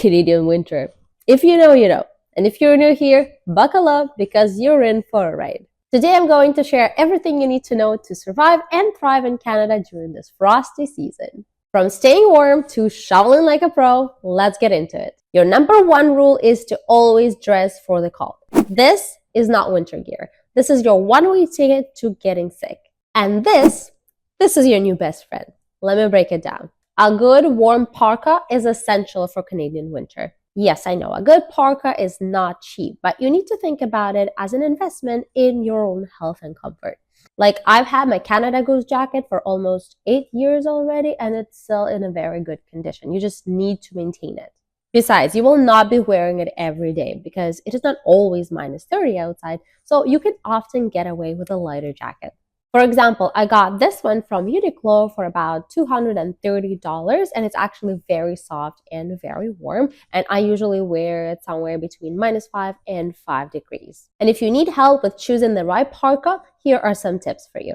Canadian winter. If you know, you know. And if you're new here, buckle up because you're in for a ride. Today I'm going to share everything you need to know to survive and thrive in Canada during this frosty season. From staying warm to shoveling like a pro, let's get into it. Your number one rule is to always dress for the cold. This is not winter gear. This is your one-way ticket to getting sick. And this is your new best friend. Let me break it down. A good warm parka is essential for Canadian winter. Yes, I know, a good parka is not cheap, but you need to think about it as an investment in your own health and comfort. Like, I've had my Canada Goose jacket for almost 8 years already, and it's still in a very good condition. You just need to maintain it. Besides, you will not be wearing it every day because it is not always minus 30 outside, so you can often get away with a lighter jacket. For example, I got this one from Uniqlo for about $230, and it's actually very soft and very warm, and I usually wear it somewhere between -5 and 5 degrees. And if you need help with choosing the right parka, here are some tips for you.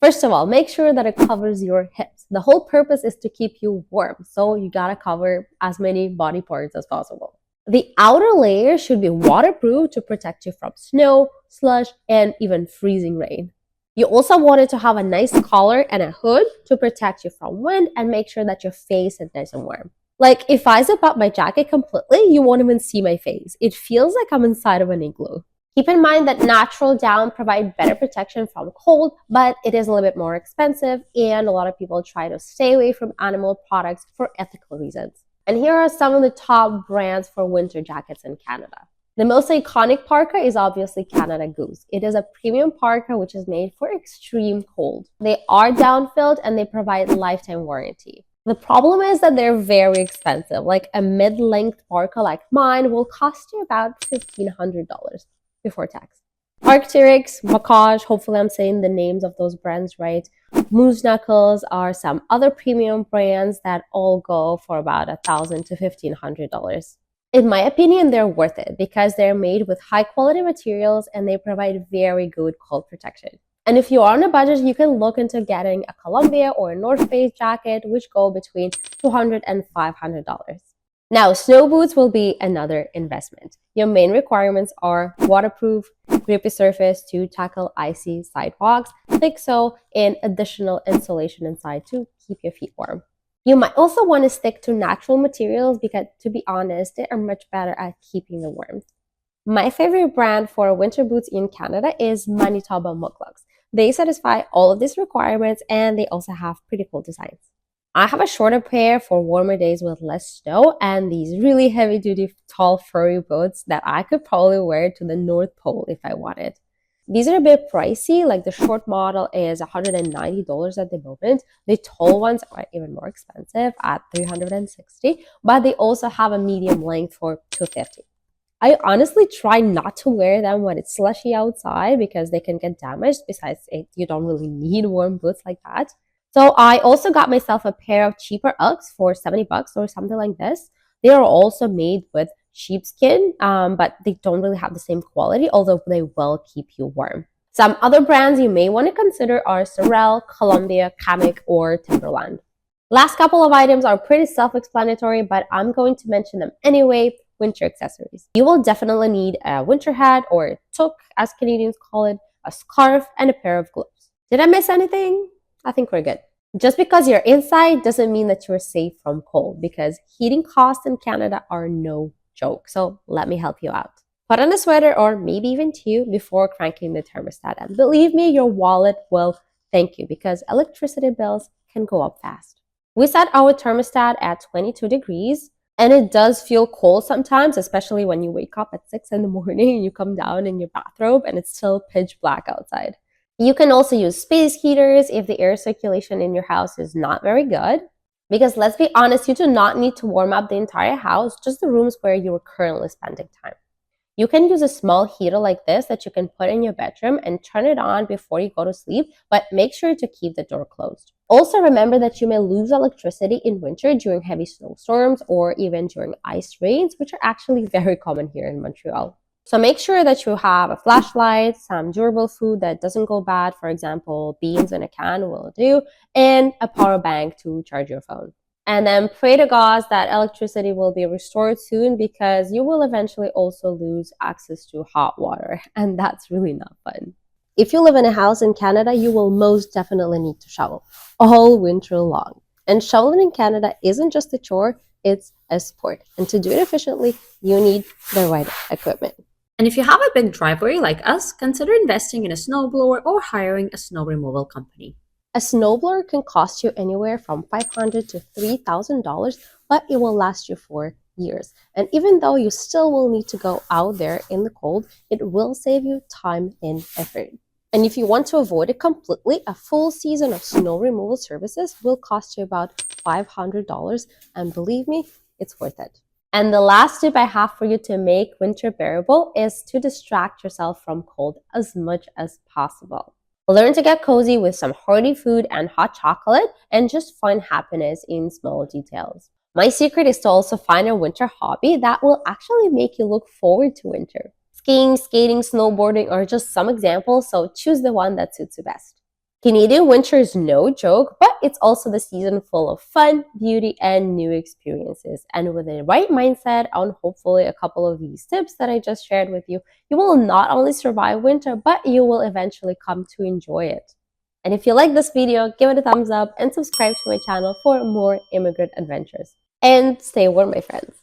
First of all, make sure that it covers your hips. The whole purpose is to keep you warm, so you gotta cover as many body parts as possible. The outer layer should be waterproof to protect you from snow, slush, and even freezing rain. You also want it to have a nice collar and a hood to protect you from wind and make sure that your face is nice and warm. Like, if I zip up my jacket completely, you won't even see my face. It feels like I'm inside of an igloo. Keep in mind that natural down provides better protection from cold, but it is a little bit more expensive, and a lot of people try to stay away from animal products for ethical reasons. And here are some of the top brands for winter jackets in Canada. The most iconic parka is obviously Canada Goose. It is a premium parka which is made for extreme cold. They are down-filled and they provide lifetime warranty. The problem is that they're very expensive. Like a mid-length parka like mine will cost you about $1,500 before tax. Arc'teryx, Bocage, hopefully I'm saying the names of those brands right. Moose Knuckles are some other premium brands that all go for about $1,000 to $1,500. In my opinion, they're worth it because they're made with high quality materials and they provide very good cold protection. And if you are on a budget, you can look into getting a Columbia or a North Face jacket, which go between $200 and $500. Now, snow boots will be another investment. Your main requirements are waterproof, grippy surface to tackle icy sidewalks, thick sole, and additional insulation inside to keep your feet warm. You might also want to stick to natural materials because, to be honest, they are much better at keeping the warmth. My favorite brand for winter boots in Canada is Manitoba Mukluks. They satisfy all of these requirements and they also have pretty cool designs. I have a shorter pair for warmer days with less snow and these really heavy-duty, tall, furry boots that I could probably wear to the North Pole if I wanted. These are a bit pricey, like the short model is $190 at the moment. The tall ones are even more expensive at $360, but they also have a medium length for $250. I honestly try not to wear them when it's slushy outside because they can get damaged. Besides, you don't really need warm boots like that. So I also got myself a pair of cheaper Uggs for $70 or something like this. They are also made with sheepskin, but they don't really have the same quality, although they will keep you warm. Some other brands you may want to consider are Sorel, Columbia, Kamek, or Timberland. Last couple of items are pretty self-explanatory, but I'm going to mention them anyway. Winter accessories. You will definitely need a winter hat or a toque, as Canadians call it, a scarf, and a pair of gloves. Did I miss anything? I think we're good. Just because you're inside doesn't mean that you're safe from cold because heating costs in Canada are no joke. So let me help you out. Put on a sweater or maybe even two before cranking the thermostat. And believe me, your wallet will thank you because electricity bills can go up fast. We set our thermostat at 22 degrees and it does feel cold sometimes, especially when you wake up at 6 in the morning and you come down in your bathrobe and it's still pitch black outside. You can also use space heaters if the air circulation in your house is not very good. Because let's be honest, you do not need to warm up the entire house, just the rooms where you are currently spending time. You can use a small heater like this that you can put in your bedroom and turn it on before you go to sleep, but make sure to keep the door closed. Also remember that you may lose electricity in winter during heavy snowstorms or even during ice rains, which are actually very common here in Montreal. So make sure that you have a flashlight, some durable food that doesn't go bad, for example, beans in a can will do, and a power bank to charge your phone. And then pray to God that electricity will be restored soon, because you will eventually also lose access to hot water, and that's really not fun. If you live in a house in Canada, you will most definitely need to shovel all winter long. And shoveling in Canada isn't just a chore, it's a sport. And to do it efficiently, you need the right equipment. And if you have a big driveway like us, consider investing in a snowblower or hiring a snow removal company. A snowblower can cost you anywhere from $500 to $3,000, but it will last you for years. And even though you still will need to go out there in the cold, it will save you time and effort. And if you want to avoid it completely, a full season of snow removal services will cost you about $500, and believe me, it's worth it. And the last tip I have for you to make winter bearable is to distract yourself from cold as much as possible. Learn to get cozy with some hearty food and hot chocolate, and just find happiness in small details. My secret is to also find a winter hobby that will actually make you look forward to winter. Skiing, skating, snowboarding are just some examples, so choose the one that suits you best. Canadian winter is no joke, but it's also the season full of fun, beauty, and new experiences. And with the right mindset on hopefully a couple of these tips that I just shared with you, you will not only survive winter, but you will eventually come to enjoy it. And if you like this video, give it a thumbs up and subscribe to my channel for more immigrant adventures. And stay warm, my friends.